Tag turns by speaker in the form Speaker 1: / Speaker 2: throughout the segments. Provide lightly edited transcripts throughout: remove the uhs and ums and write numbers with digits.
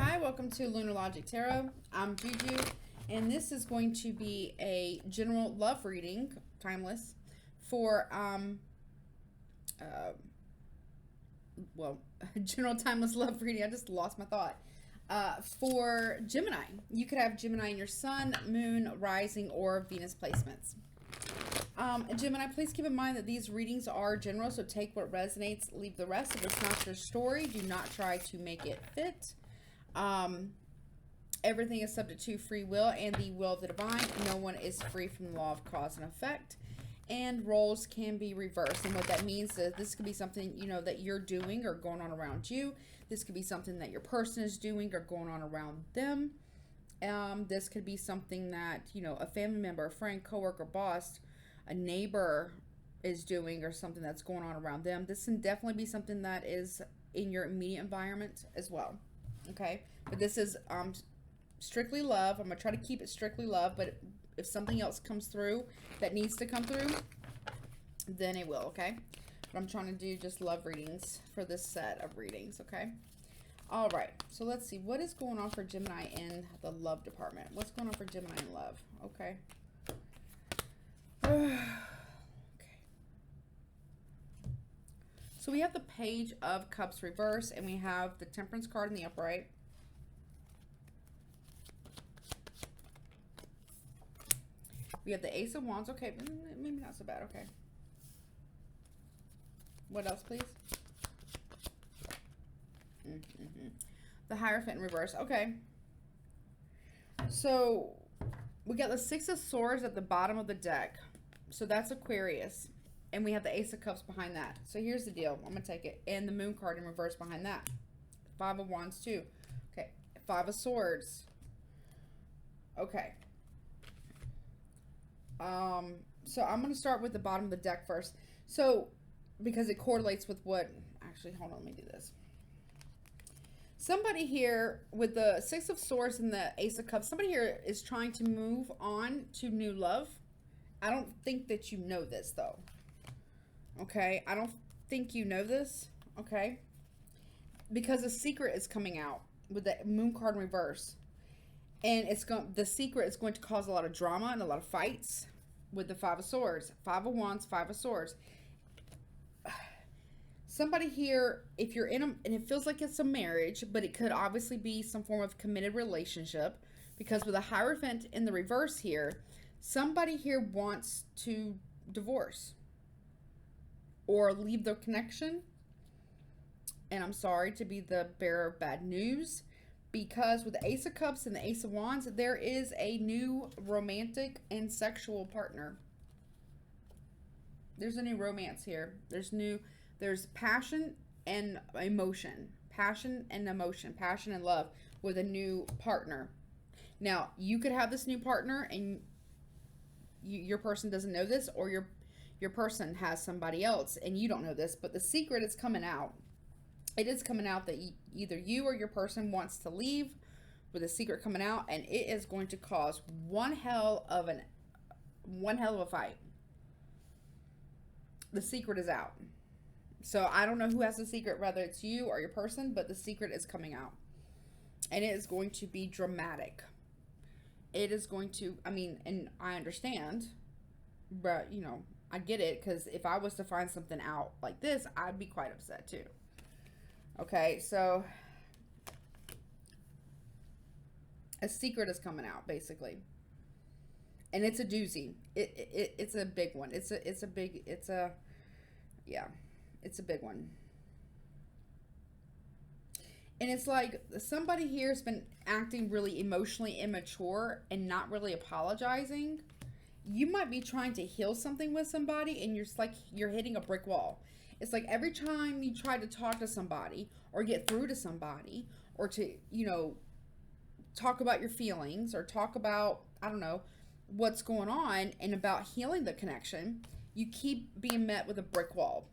Speaker 1: Hi, welcome to Lunar Logic Tarot. I'm Juju, and this is going to be a general love reading, timeless, for a general timeless love reading. I just lost my thought. For Gemini, you could have Gemini in your Sun, Moon, Rising, or Venus placements. Gemini, please keep in mind that these readings are general, so take what resonates, leave the rest. If it's not your story, do not try to make it fit. Everything is subject to free will and the will of the divine. No one is free from the law of cause and effect, and roles can be reversed. And what that means is this could be something, that you're doing or going on around you. This could be something that your person is doing or going on around them. This could be something that, a family member, a friend, coworker, boss, a neighbor is doing, or something that's going on around them. This can definitely be something that is in your immediate environment as well. Okay, but this is strictly love. I'm gonna try to keep it strictly love, but if something else comes through that needs to come through, then it will. Okay, but I'm trying to do just love readings for this set of readings. Okay, all right, so let's see what is going on for Gemini in the love department. What's going on for Gemini in love? Okay. Okay. So we have the Page of Cups reverse, and we have the Temperance card in the upright. We have the Ace of Wands. Okay, maybe not so bad. Okay. What else, please? The Hierophant in reverse. Okay. So we got the Six of Swords at the bottom of the deck. So that's Aquarius. And we have the Ace of Cups behind that. So here's the deal. I'm going to take it. And the Moon card in reverse behind that. Five of Wands too. Okay. Five of Swords. Okay. So I'm going to start with the bottom of the deck first. So, because it correlates with what... Actually, hold on. Let me do this. Somebody here with the Six of Swords and the Ace of Cups, somebody here is trying to move on to new love. I don't think that you know this, though. Okay, I don't think you know this, okay? Because a secret is coming out with the Moon card in reverse. And the secret is going to cause a lot of drama and a lot of fights with the Five of Swords. Five of Wands, Five of Swords. Somebody here, if you're in and it feels like it's a marriage, but it could obviously be some form of committed relationship, because with a Hierophant in the reverse here, somebody here wants to divorce or leave the connection. And I'm sorry to be the bearer of bad news, because with the Ace of Cups and the Ace of Wands, there is a new romantic and sexual partner. There's a new romance here. There's passion and emotion. Passion and emotion. Passion and love with a new partner. Now, you could have this new partner and your person doesn't know this, or your person has somebody else and you don't know this, but the secret is coming out. It is coming out that either you or your person wants to leave, with a secret coming out, and it is going to cause one hell of a fight. The secret is out. So I don't know who has the secret, whether it's you or your person, but the secret is coming out. And it is going to be dramatic. It is going to, and I understand, but, I get it, because if I was to find something out like this, I'd be quite upset too. Okay, so a secret is coming out, basically. And it's a doozy. It's a big one. It's a big one. And it's like somebody here has been acting really emotionally immature and not really apologizing. You might be trying to heal something with somebody, and you're hitting a brick wall. It's like every time you try to talk to somebody or get through to somebody, or to, talk about your feelings, or talk about, I don't know, what's going on, and about healing the connection, you keep being met with a brick wall.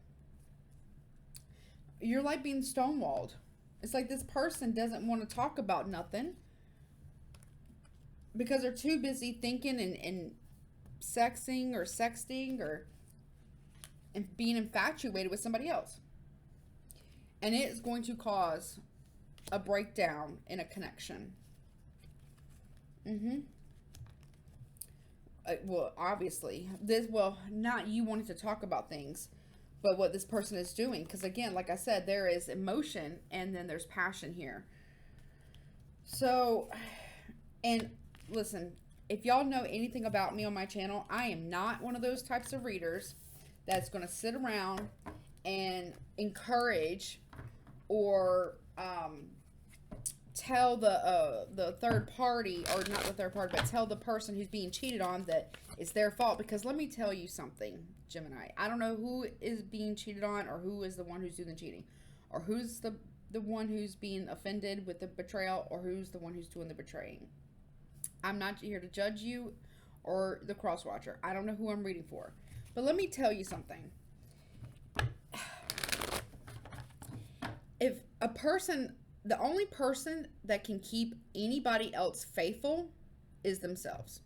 Speaker 1: You're like being stonewalled. It's like this person doesn't want to talk about nothing because they're too busy thinking and sexting and being infatuated with somebody else. And it is going to cause a breakdown in a connection. Well, obviously, not you wanting to talk about things, but what this person is doing. Because again, like I said, there is emotion and then there's passion here. So, and listen, if y'all know anything about me on my channel, I am not one of those types of readers that's going to sit around and encourage or tell the third party, or not the third party, but tell the person who's being cheated on that it's their fault. Because let me tell you something, Gemini, I don't know who is being cheated on, or who is the one who's doing the cheating, or who's the one who's being offended with the betrayal, or who's the one who's doing the betraying. I'm not here to judge you or the cross watcher. I don't know who I'm reading for. But let me tell you something. If a person, the only person that can keep anybody else faithful is themselves.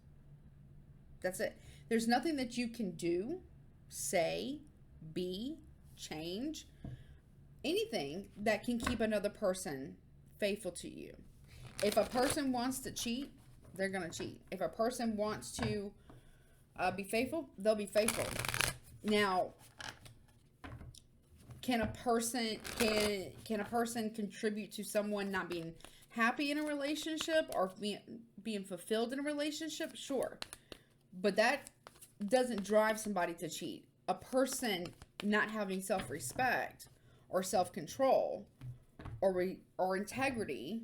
Speaker 1: That's it. There's nothing that you can do, say, be, change, anything that can keep another person faithful to you. If a person wants to cheat, they're going to cheat. If a person wants to be faithful, they'll be faithful. Now, can a person contribute to someone not being happy in a relationship or being fulfilled in a relationship? Sure. But that doesn't drive somebody to cheat. A person not having self-respect or self-control or integrity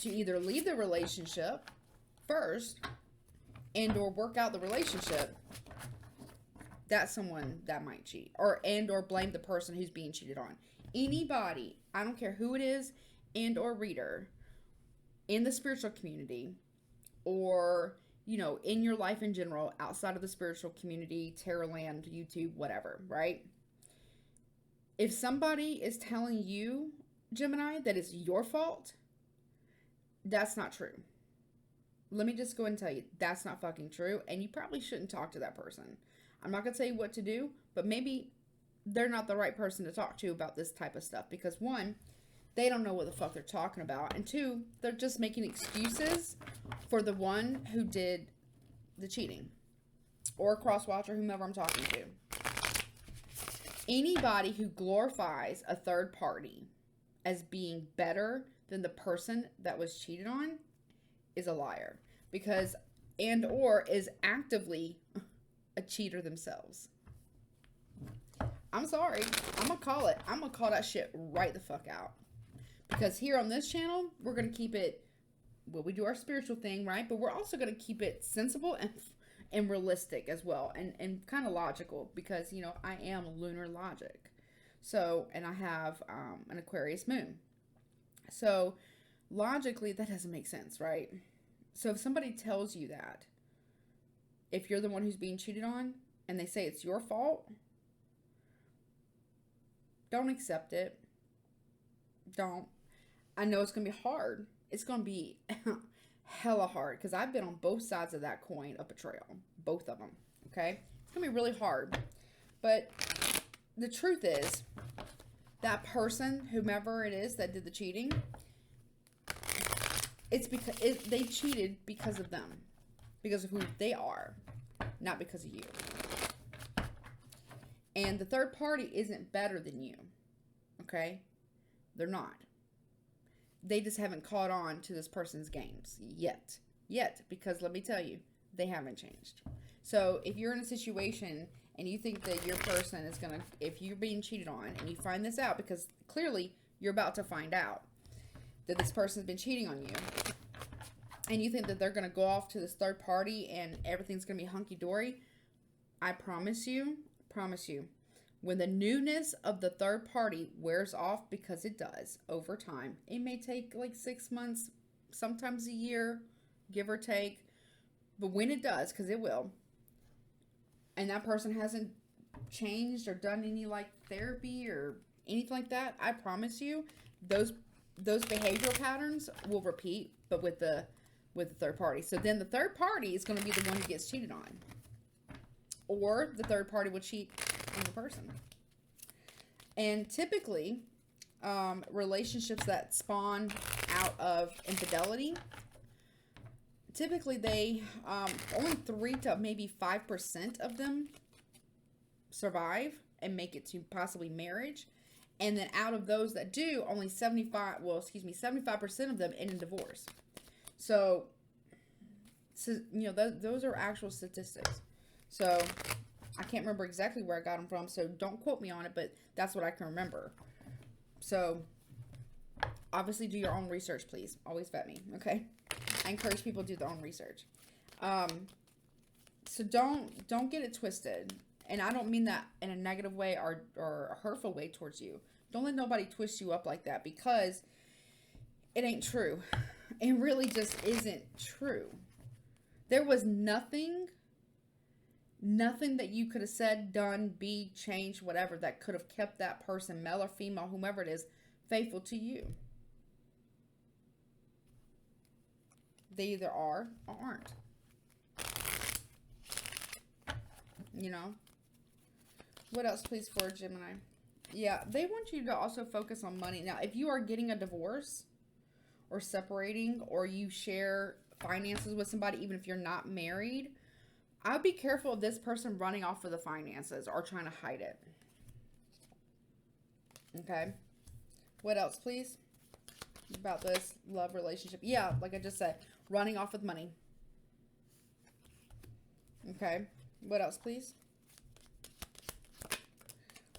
Speaker 1: to either leave the relationship first and or work out the relationship, that's someone that might cheat, or blame the person who's being cheated on. Anybody, I don't care who it is, and or reader in the spiritual community, or in your life in general, outside of the spiritual community, Terrorland, YouTube, whatever, right? If somebody is telling you, Gemini, that it's your fault, that's not true. Let me just go ahead and tell you, that's not fucking true, and you probably shouldn't talk to that person. I'm not going to tell you what to do, but maybe they're not the right person to talk to about this type of stuff. Because one, they don't know what the fuck they're talking about. And two, they're just making excuses for the one who did the cheating. Or cross-watcher, whomever I'm talking to. Anybody who glorifies a third party as being better than the person that was cheated on is a liar. Because, and or is actively a cheater themselves. I'm sorry. I'm going to call it. I'm going to call that shit right the fuck out. Because here on this channel, we're going to keep it, well, we do our spiritual thing, right? But we're also going to keep it sensible and realistic as well. And kind of logical. Because, I am lunar logic. So, and I have an Aquarius moon. So, logically, that doesn't make sense, right? So, if somebody tells you that, if you're the one who's being cheated on, and they say it's your fault, don't accept it. Don't. I know it's going to be hard. It's going to be hella hard, because I've been on both sides of that coin of betrayal. Both of them. Okay? It's going to be really hard. But the truth is, that person, whomever it is that did the cheating, it's because they cheated because of them. Because of who they are. Not because of you. And the third party isn't better than you. Okay? They're not. They just haven't caught on to this person's games yet. Because let me tell you, they haven't changed. So if you're in a situation and you think that your person is going to, if you're being cheated on and you find this out, because clearly you're about to find out that this person's been cheating on you, and you think that they're going to go off to this third party and everything's going to be hunky-dory, I promise you, when the newness of the third party wears off, because it does over time, it may take like 6 months, sometimes a year, give or take, but when it does, because it will, and that person hasn't changed or done any like therapy or anything like that, I promise you, those behavioral patterns will repeat, but with the third party. So then the third party is going to be the one who gets cheated on. Or the third party will cheat on the person. And typically, relationships that spawn out of infidelity. Typically, they only 3 to maybe 5% of them survive and make it to possibly marriage. And then out of those that do, only 75% of them end in divorce. So those are actual statistics. So I can't remember exactly where I got them from, so don't quote me on it, but that's what I can remember. So obviously do your own research, please. Always vet me, okay? I encourage people to do their own research. So don't get it twisted. And I don't mean that in a negative way or a hurtful way towards you. Don't let nobody twist you up like that, because it ain't true. It really just isn't true. There was nothing that you could have said, done, be, changed, whatever, that could have kept that person, male or female, whomever it is, faithful to you. They either are or aren't. You know? What else, please, for Gemini? Yeah, they want you to also focus on money. Now, if you are getting a divorce or separating, or you share finances with somebody, even if you're not married, I'd be careful of this person running off with the finances or trying to hide it. Okay. What else, please? About this love relationship. Yeah, like I just said, running off with money. Okay. What else, please?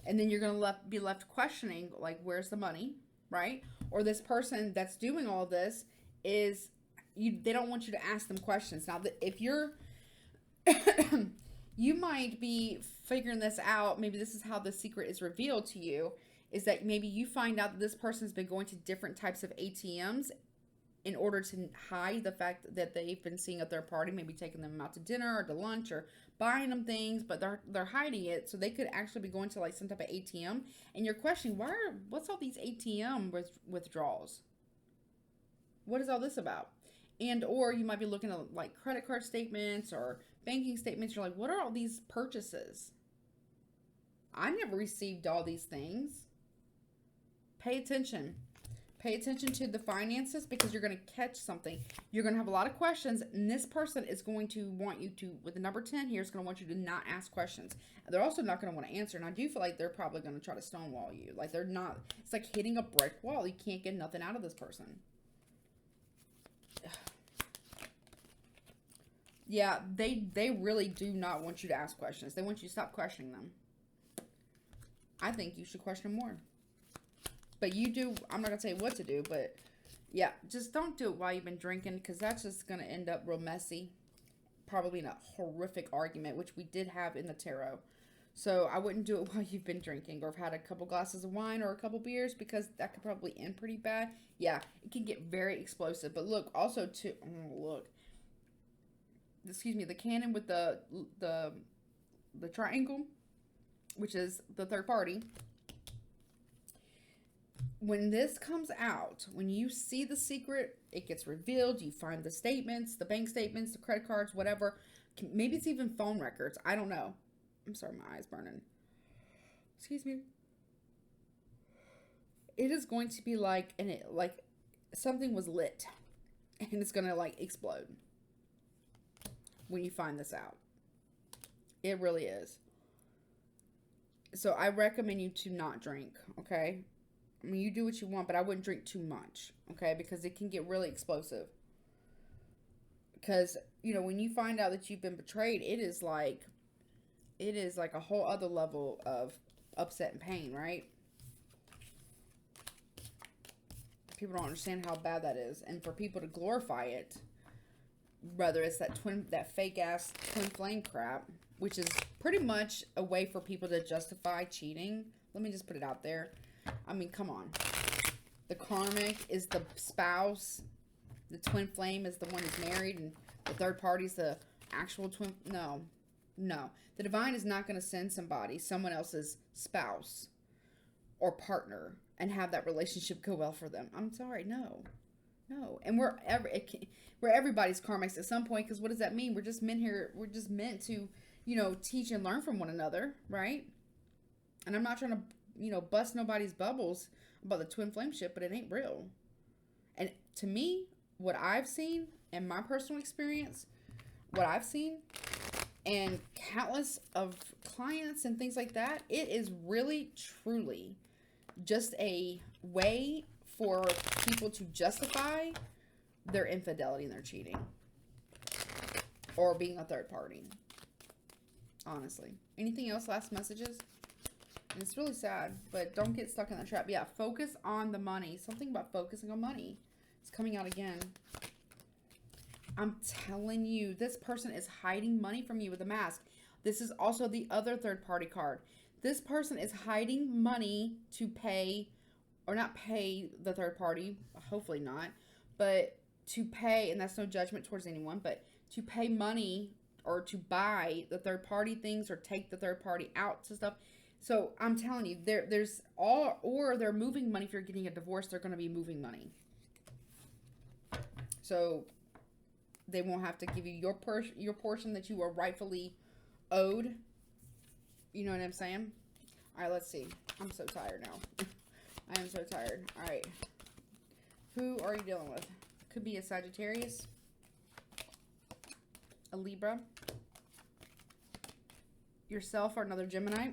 Speaker 1: And then you're going to be left questioning, like, where's the money, right? Or this person that's doing all this is, they don't want you to ask them questions. Now, if you're, you might be figuring this out. Maybe this is how the secret is revealed to you, is that maybe you find out that this person's been going to different types of ATMs in order to hide the fact that they've been seeing a third party, maybe taking them out to dinner or to lunch or buying them things, but they're hiding it. So they could actually be going to like some type of ATM, and you're questioning, what's all these ATM withdrawals? What is all this about? And or you might be looking at like credit card statements or banking statements. You're like, what are all these purchases? I never received all these things. Pay attention. Pay attention to the finances, because you're going to catch something. You're going to have a lot of questions, and this person is going to want you to, with the number 10 here, is going to want you to not ask questions. They're also not going to want to answer, and I do feel like they're probably going to try to stonewall you. Like, they're not, it's like hitting a brick wall. You can't get nothing out of this person. Yeah, they really do not want you to ask questions. They want you to stop questioning them. I think you should question more. But you do, I'm not going to tell you what to do, but yeah, just don't do it while you've been drinking, because that's just going to end up real messy. Probably in a horrific argument, which we did have in the tarot. So I wouldn't do it while you've been drinking or have had a couple glasses of wine or a couple beers, because that could probably end pretty bad. Yeah, it can get very explosive. But look, also too, excuse me, the cannon with the triangle, which is the third party. When this comes out, when you see the secret, it gets revealed. You find the statements, the bank statements, the credit cards, whatever. Maybe it's even phone records. I don't know. I'm sorry, my eye's burning. Excuse me. It is going to be like, like something was lit, and it's going to like explode when you find this out. It really is. So I recommend you to not drink, okay? I mean, you do what you want, but I wouldn't drink too much, okay? Because it can get really explosive. Because, when you find out that you've been betrayed, it is like a whole other level of upset and pain, right? People don't understand how bad that is. And for people to glorify it, whether it's that fake ass twin flame crap, which is pretty much a way for people to justify cheating. Let me just put it out there. I mean, come on. The karmic is the spouse. The twin flame is the one who's married. And the third party is the actual twin. No. The divine is not going to send someone else's spouse or partner, and have that relationship go well for them. I'm sorry. No. And we're everybody's karmics at some point, because what does that mean? We're just meant to, teach and learn from one another, right? And I'm not trying to, bust nobody's bubbles. about the twin flame shit, but it ain't real. And to me, what I've seen in my personal experience, what I've seen, and countless of clients and things like that, it is really, truly just a way for people to justify their infidelity and their cheating. Or being a third party. Honestly. Anything else? Last messages? And it's really sad, but don't get stuck in that trap. Yeah, focus on the money. Something about focusing on money. It's coming out again. I'm telling you, this person is hiding money from you with a mask. This is also the other third party card. This person is hiding money to pay, or not pay the third party, hopefully not, but to pay, and that's no judgment towards anyone, but to pay money or to buy the third party things or take the third party out to stuff. So I'm telling you, there's all, or they're moving money. If you're getting a divorce, they're going to be moving money. So they won't have to give you your portion that you are rightfully owed. You know what I'm saying? All right, let's see. I'm so tired now. I am so tired. All right. Who are you dealing with? Could be a Sagittarius, a Libra, yourself or another Gemini,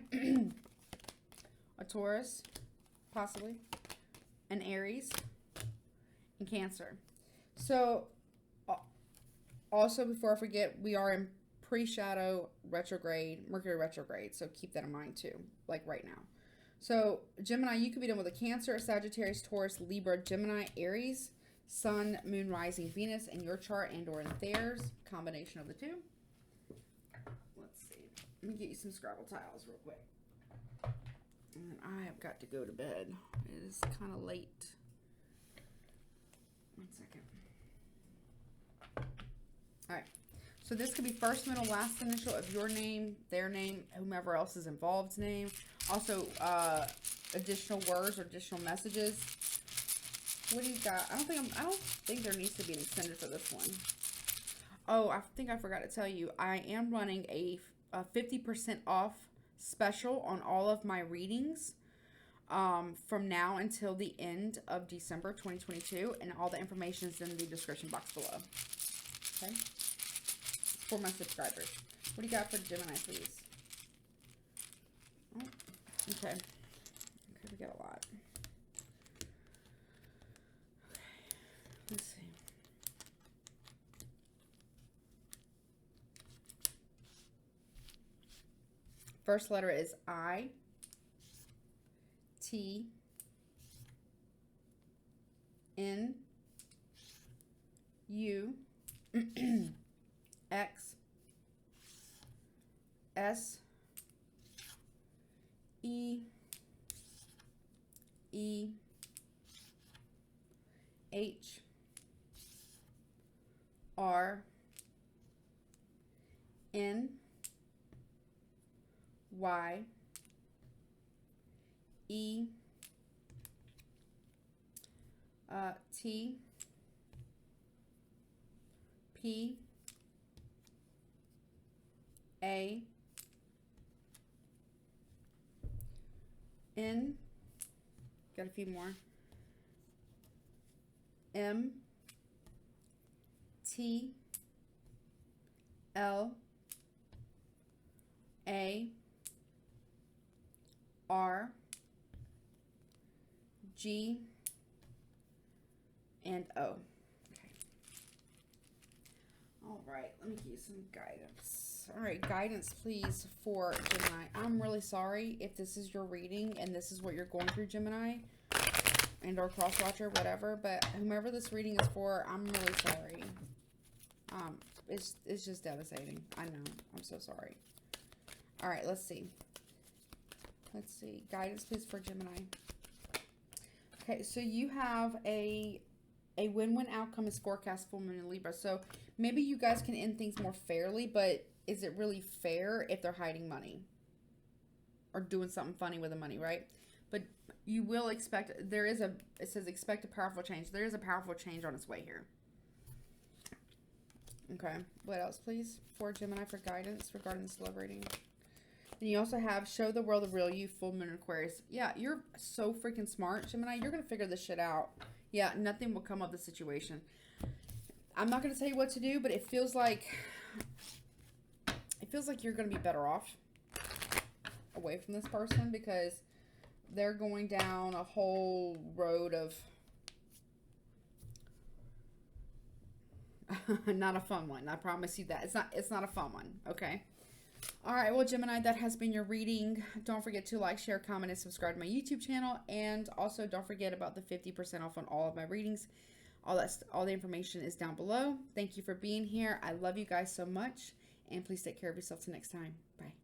Speaker 1: a Taurus, possibly, an Aries, and Cancer. So, also before I forget, we are in pre-shadow retrograde, Mercury retrograde, so keep that in mind too, like right now. So, Gemini, you could be done with a Cancer, a Sagittarius, Taurus, Libra, Gemini, Aries, Sun, Moon, Rising, Venus in your chart and or in theirs. Combination of the two. Let's see. Let me get you some Scrabble tiles real quick. And I have got to go to bed. It is kind of late. 1 second. Alright. So this could be first, middle, last initial of your name, their name, whomever else is involved's name. Also, additional words or additional messages. What do you got? I don't think there needs to be an extender for this one. Oh, I think I forgot to tell you. I am running a 50% off special on all of my readings from now until the end of December 2022. And all the information is in the description box below. Okay? For my subscribers. What do you got for Gemini, please? Oh, okay. Okay, we got a lot. Let's see. First letter is I, T, N, U, X, S, E, E, H, R, N, Y, E, T, P, A, N, got a few more, M, T, L, A, R, G, and O. Okay. All right, let me give you some guidance. All right, guidance, please, for Gemini. I'm really sorry if this is your reading and this is what you're going through, Gemini, and or cross-watcher, whatever, but whomever this reading is for, I'm really sorry. It's just devastating. I know. I'm so sorry. All right, let's see. Let's see. Guidance, please, for Gemini. Okay, so you have a win-win outcome is forecast full moon in Libra. So maybe you guys can end things more fairly, but is it really fair if they're hiding money or doing something funny with the money, right? But you will expect, it says expect a powerful change. There is a powerful change on its way here. Okay, what else, please, for Gemini for guidance regarding this love reading? Then you also have show the world the real you, full moon Aquarius. Yeah, you're so freaking smart, Gemini. You're going to figure this shit out. Yeah, nothing will come of the situation. I'm not going to tell you what to do, but it feels like you're going to be better off away from this person, because they're going down a whole road of not a fun one. I promise you that. It's not a fun one, okay? All right, well, Gemini, that has been your reading. Don't forget to like, share, comment, and subscribe to my YouTube channel. And also, don't forget about the 50% off on all of my readings. All the information is down below. Thank you for being here. I love you guys so much. And please take care of yourself till next time. Bye.